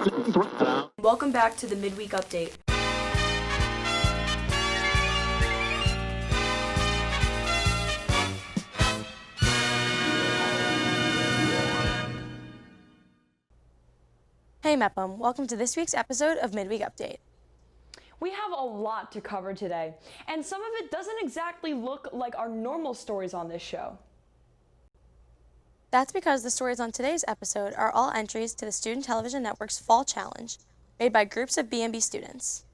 Welcome back to the Midweek Update. Hey Mepham, welcome to this week's episode of Midweek Update. We have a lot to cover today, and some of it doesn't exactly look like our normal stories on this show. That's because the stories on today's episode are all entries to the Student Television Network's Fall Challenge, made by groups of BMB students.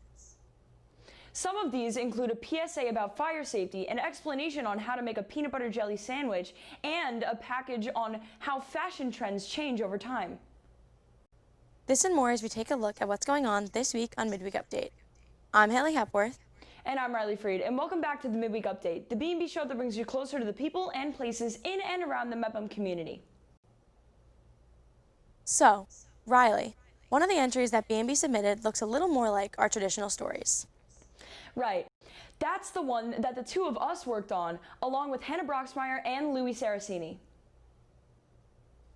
Some of these include a PSA about fire safety, an explanation on how to make a peanut butter jelly sandwich, and a package on how fashion trends change over time. This and more as we take a look at what's going on this week on Midweek Update. I'm Haley Hepworth. And I'm Riley Freed, and welcome back to the Midweek Update, the B&B show that brings you closer to the people and places in and around the Mepham community. So, Riley, one of the entries that B&B submitted looks a little more like our traditional stories. Right. That's the one that the two of us worked on, along with Hannah Broxmeyer and Louis Saracini.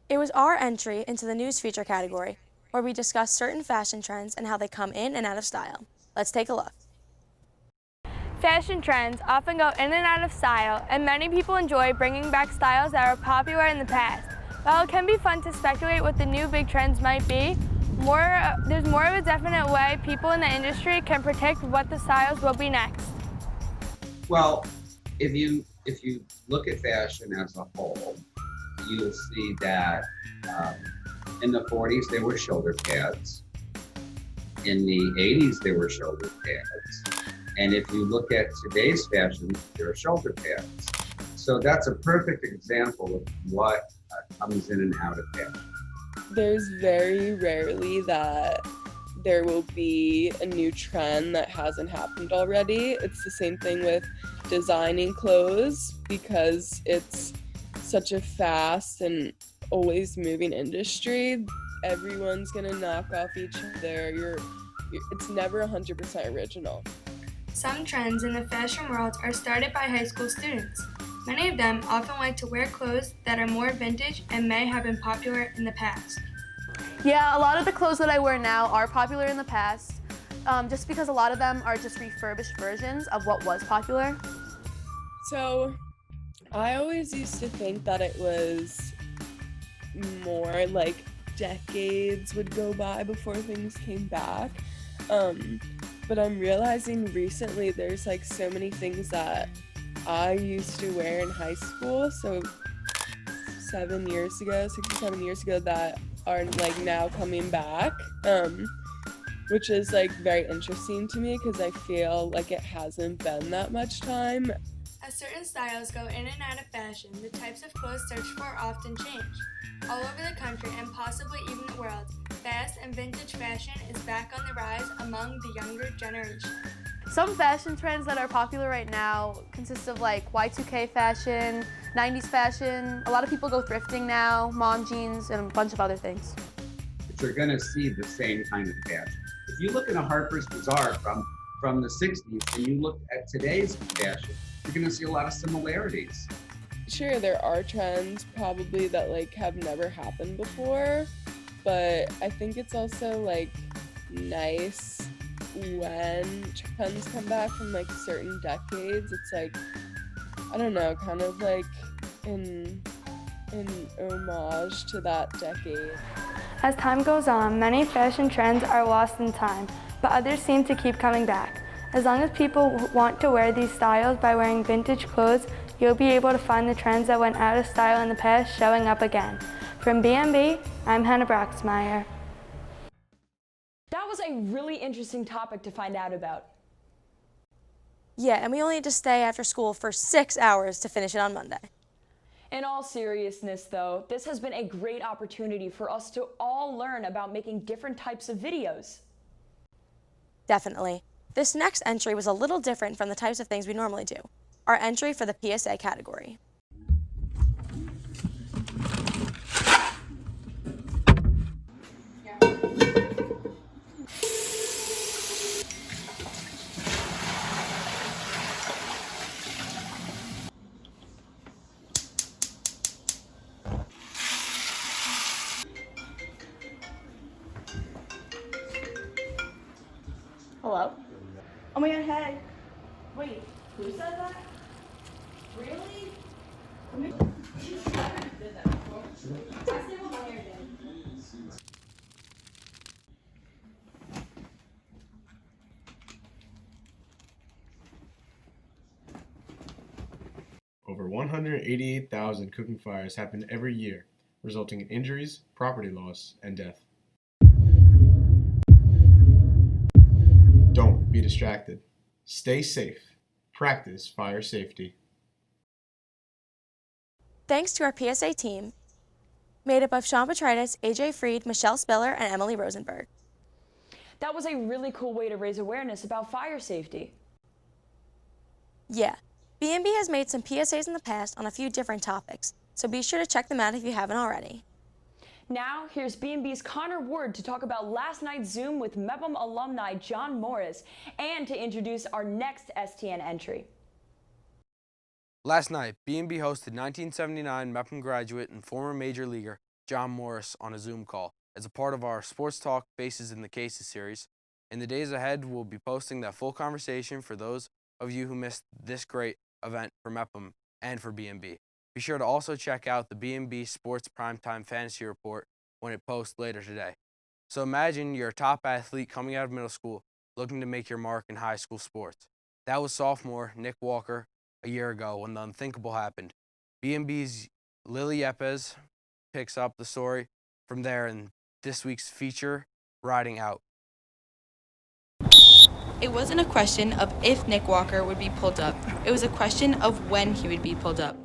It was our entry into the news feature category, where we discuss certain fashion trends and how they come in and out of style. Let's take a look. Fashion trends often go in and out of style, and many people enjoy bringing back styles that were popular in the past. While it can be fun to speculate what the new big trends might be, there's more of a definite way people in the industry can predict what the styles will be next. Well, if you look at fashion as a whole, you'll see that in the 40s they were shoulder pads. In the 80s they were shoulder pads. And if you look at today's fashion, they're shoulder pads. So that's a perfect example of what comes in and out of fashion. There's very rarely that there will be a new trend that hasn't happened already. It's the same thing with designing clothes because it's such a fast and always moving industry. Everyone's gonna knock off each other. It's never 100% original. Some trends in the fashion world are started by high school students. Many of them often like to wear clothes that are more vintage and may have been popular in the past. Yeah, a lot of the clothes that I wear now are popular in the past, just because a lot of them are just refurbished versions of what was popular. So I always used to think that it was more like decades would go by before things came back. But I'm realizing recently there's like so many things that I used to wear in high school, so 7 years ago, 6 or 7 years ago, that are like now coming back, which is like very interesting to me because I feel like it hasn't been that much time. As certain styles go in and out of fashion, the types of clothes searched for often change. All over the country and possibly even the world, fast and vintage fashion is back on the rise among the younger generation. Some fashion trends that are popular right now consist of like Y2K fashion, 90s fashion. A lot of people go thrifting now, mom jeans, and a bunch of other things. But you're gonna see the same kind of fashion. If you look in a Harper's Bazaar from the 60s and you look at today's fashion, you're gonna see a lot of similarities. Sure, there are trends probably that like have never happened before, but I think it's also like nice when trends come back from like certain decades. It's like, I don't know, kind of like an homage to that decade. As time goes on, many fashion trends are lost in time, but others seem to keep coming back. As long as people want to wear these styles by wearing vintage clothes, you'll be able to find the trends that went out of style in the past showing up again. From B&B, I'm Hannah Broxmeyer. That was a really interesting topic to find out about. Yeah, and we only had to stay after school for 6 hours to finish it on Monday. In all seriousness, though, this has been a great opportunity for us to all learn about making different types of videos. Definitely. This next entry was a little different from the types of things we normally do. Our entry for the PSA category. Hello? Oh my god, hey. Wait, who said that? Really? Over 188,000 cooking fires happen every year, resulting in injuries, property loss, and death. Don't be distracted. Stay safe. Practice fire safety. Thanks to our PSA team, made up of Sean Petritis, AJ Freed, Michelle Spiller, and Emily Rosenberg. That was a really cool way to raise awareness about fire safety. Yeah, BMB has made some PSAs in the past on a few different topics, so be sure to check them out if you haven't already. Now, here's BMB's Connor Ward to talk about last night's Zoom with MEPM alumni John Morris and to introduce our next STN entry. Last night, BMB hosted 1979 MEPM graduate and former major leaguer John Morris on a Zoom call as a part of our Sports Talk Faces in the Cases series. In the days ahead, we'll be posting that full conversation for those of you who missed this great event for MEPM and for BMB. Be sure to also check out the BMB Sports Primetime Fantasy Report when it posts later today. So imagine you're a top athlete coming out of middle school looking to make your mark in high school sports. That was sophomore Nick Walker a year ago when the unthinkable happened. BMB's Lily Yepes picks up the story from there in this week's feature, Riding Out. It wasn't a question of if Nick Walker would be pulled up. It was a question of when he would be pulled up.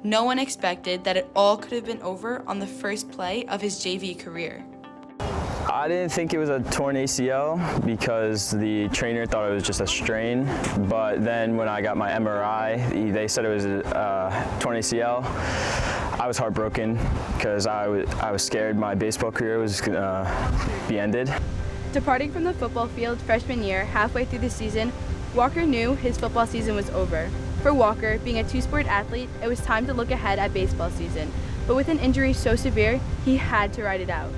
No one expected that it all could have been over on the first play of his JV career. I didn't think it was a torn ACL because the trainer thought it was just a strain, but then when I got my MRI, they said it was a torn ACL. I was heartbroken because I was scared my baseball career was going to be ended. Departing from the football field freshman year, halfway through the season, Walker knew his football season was over. For Walker, being a two-sport athlete, it was time to look ahead at baseball season. But with an injury so severe, he had to ride it out.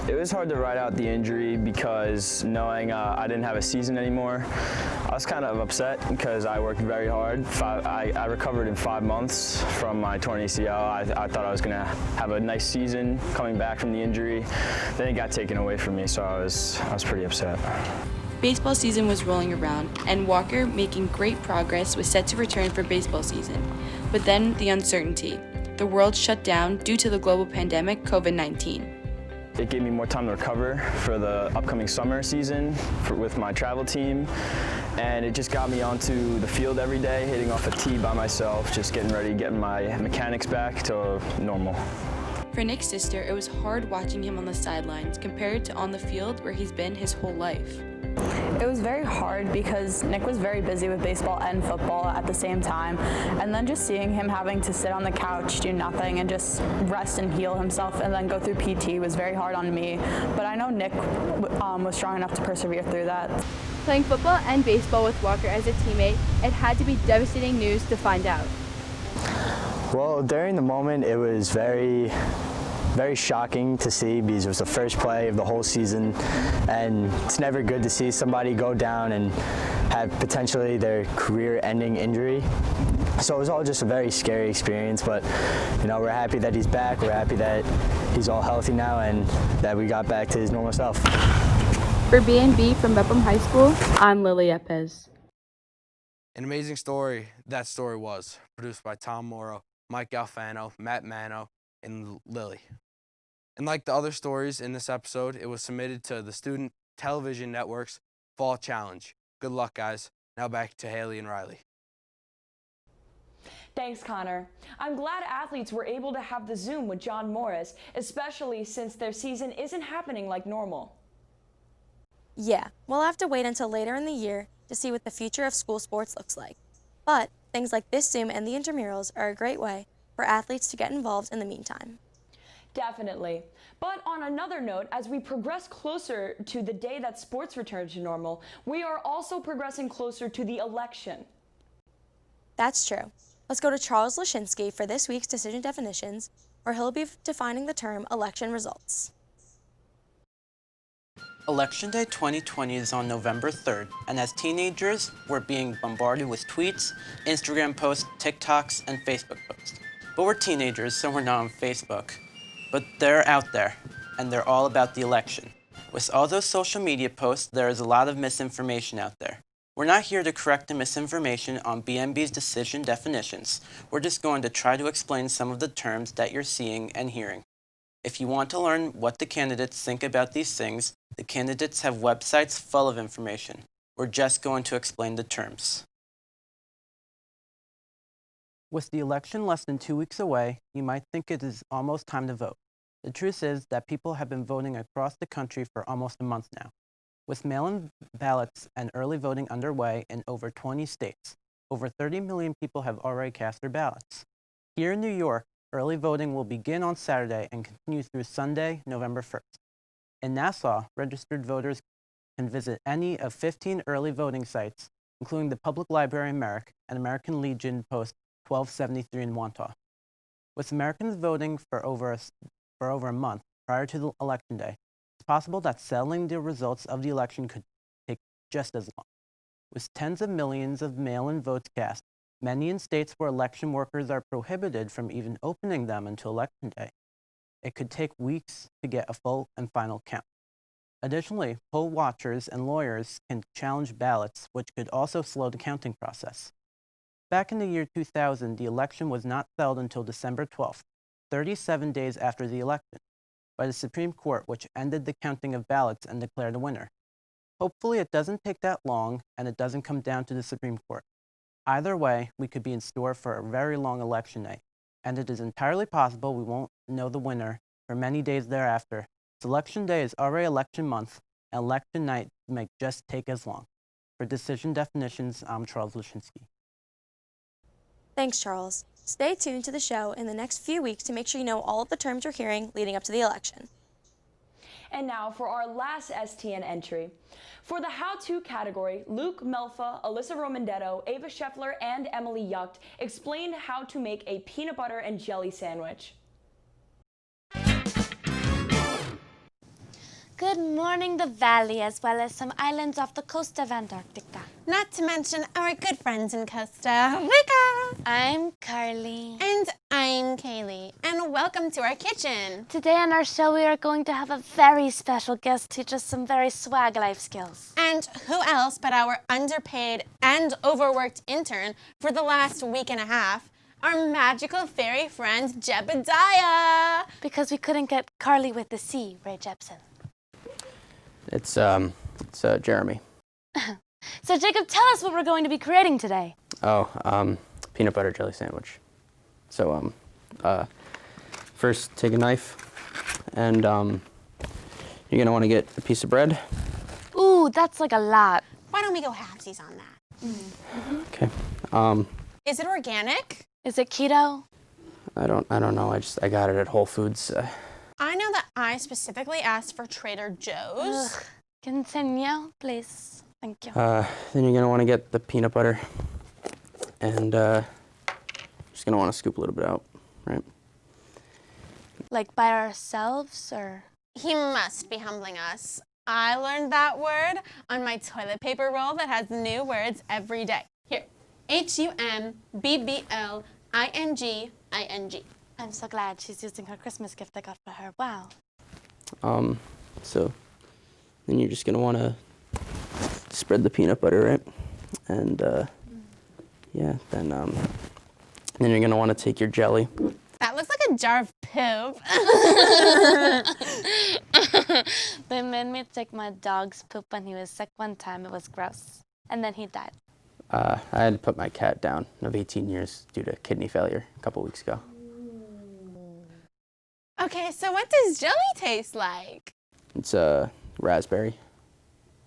It was hard to ride out the injury because knowing I didn't have a season anymore, I was kind of upset because I worked very hard. I recovered in 5 months from my torn ACL. I thought I was going to have a nice season coming back from the injury. Then it got taken away from me, so I was pretty upset. Baseball season was rolling around, and Walker, making great progress, was set to return for baseball season. But then the uncertainty. The world shut down due to the global pandemic, COVID-19. It gave me more time to recover for the upcoming summer season with my travel team, and it just got me onto the field every day, hitting off a tee by myself, just getting ready, getting my mechanics back to normal. For Nick's sister, it was hard watching him on the sidelines compared to on the field where he's been his whole life. It was very hard because Nick was very busy with baseball and football at the same time, and then just seeing him having to sit on the couch, do nothing, and just rest and heal himself and then go through PT was very hard on me, but I know Nick was strong enough to persevere through that. Playing football and baseball with Walker as a teammate, it had to be devastating news to find out. Well, during the moment, it was very shocking to see because it was the first play of the whole season, and it's never good to see somebody go down and have potentially their career-ending injury. So it was all just a very scary experience, but we're happy that he's back. We're happy that he's all healthy now and that we got back to his normal self. For B&B from MEPM High School, I'm Lily Yepes. An amazing story that story was, produced by Tom Morrow, Mike Galfano, Matt Mano, and Lily. And like the other stories in this episode, it was submitted to the Student Television Network's Fall Challenge. Good luck, guys. Now back to Haley and Riley. Thanks, Connor. I'm glad athletes were able to have the Zoom with John Morris, especially since their season isn't happening like normal. Yeah, we'll have to wait until later in the year to see what the future of school sports looks like. But things like this Zoom and the intramurals are a great way for athletes to get involved in the meantime. Definitely. But on another note, as we progress closer to the day that sports return to normal, we are also progressing closer to the election. That's true. Let's go to Charles Lashinsky for this week's Decision Definitions, where he'll be defining the term election results. Election Day 2020 is on November 3rd, and as teenagers, we're being bombarded with tweets, Instagram posts, TikToks, and Facebook posts. But we're teenagers, so we're not on Facebook. But they're out there, and they're all about the election. With all those social media posts, there is a lot of misinformation out there. We're not here to correct the misinformation on BMB's decision definitions. We're just going to try to explain some of the terms that you're seeing and hearing. If you want to learn what the candidates think about these things, the candidates have websites full of information. We're just going to explain the terms. With the election less than 2 weeks away, you might think it is almost time to vote. The truth is that people have been voting across the country for almost a month now. With mail-in ballots and early voting underway in over 20 states, over 30 million people have already cast their ballots. Here in New York, early voting will begin on Saturday and continue through Sunday, November 1st. In Nassau, registered voters can visit any of 15 early voting sites, including the Public Library in Merrick and American Legion Post 1273 in Wantagh. With Americans voting for over a month prior to the election day, it's possible that settling the results of the election could take just as long. With tens of millions of mail-in votes cast, many in states where election workers are prohibited from even opening them until election day, it could take weeks to get a full and final count. Additionally, poll watchers and lawyers can challenge ballots, which could also slow the counting process. Back in the year 2000, the election was not settled until December 12th, 37 days after the election, by the Supreme Court, which ended the counting of ballots and declared a winner. Hopefully it doesn't take that long and it doesn't come down to the Supreme Court. Either way, we could be in store for a very long election night, and it is entirely possible we won't know the winner for many days thereafter. Election day is already election month, and election night may just take as long. For Decision Definitions, I'm Charles Lashinsky. Thanks, Charles. Stay tuned to the show in the next few weeks to make sure you know all of the terms you're hearing leading up to the election. And now for our last STN entry. For the how-to category, Luke Melfa, Alyssa Romandetto, Ava Scheffler, and Emily Yucht explained how to make a peanut butter and jelly sandwich. Good morning, the valley, as well as some islands off the coast of Antarctica. Not to mention our good friends in Costa Rica. I'm Carly. And I'm Kaylee. And welcome to our kitchen. Today on our show, we are going to have a very special guest teach us some very swag life skills. And who else but our underpaid and overworked intern for the last week and a half, our magical fairy friend, Jebediah. Because we couldn't get Carly with the C, right, Jepson? It's Jeremy. So Jacob, tell us what we're going to be creating today. Oh, peanut butter jelly sandwich. So, first take a knife and, you're gonna wanna get a piece of bread. Ooh, that's like a lot. Why don't we go halfsies on that? Okay. Is it organic? Is it keto? I don't know. I got it at Whole Foods. I know that I specifically asked for Trader Joe's. Ugh. Continue, please. Thank you. Then you're gonna want to get the peanut butter, and just gonna want to scoop a little bit out, right? Like by ourselves, or? He must be humbling us. I learned that word on my toilet paper roll that has new words every day. Here, HUMBBLINGING. I'm so glad she's using her Christmas gift I got for her. Wow. So then you're just gonna want to spread the peanut butter, right? And yeah, then you're gonna want to take your jelly. That looks like a jar of poop. They made me take my dog's poop when he was sick one time. It was gross. And then he died. I had to put my cat down of 18 years due to kidney failure a couple weeks ago. Okay, so what does jelly taste like? It's raspberry.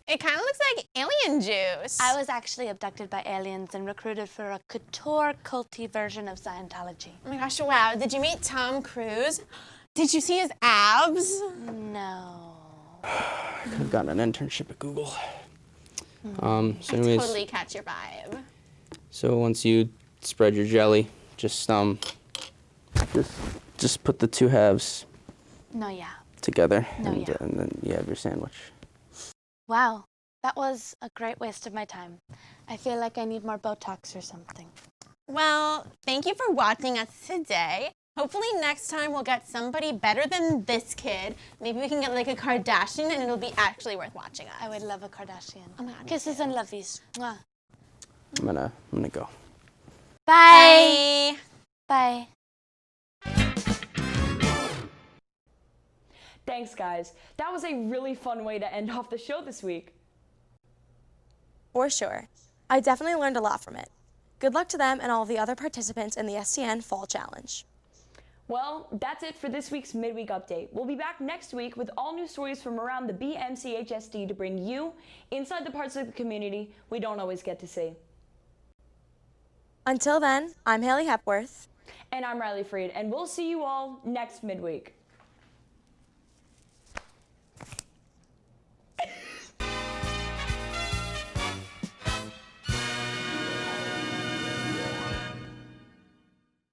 It kind of looks like alien juice. I was actually abducted by aliens and recruited for a couture culty version of Scientology. Oh my gosh, wow. Did you meet Tom Cruise? Did you see his abs? No. I could have gotten an internship at Google. So I anyways, totally catch your vibe. So once you spread your jelly, just put the two halves No, yeah. together, No, and, yeah. and then you have your sandwich. Wow, that was a great waste of my time. I feel like I need more Botox or something. Well, thank you for watching us today. Hopefully next time we'll get somebody better than this kid. Maybe we can get like a Kardashian and it'll be actually worth watching us. I would love a Kardashian. Oh my God, Kisses and lovies. Mwah. I'm gonna go. Bye. Bye. Thanks, guys. That was a really fun way to end off the show this week. For sure. I definitely learned a lot from it. Good luck to them and all of the other participants in the STN Fall Challenge. Well, that's it for this week's Midweek Update. We'll be back next week with all new stories from around the BMCHSD to bring you inside the parts of the community we don't always get to see. Until then, I'm Haley Hepworth. And I'm Riley Freed, and we'll see you all next midweek.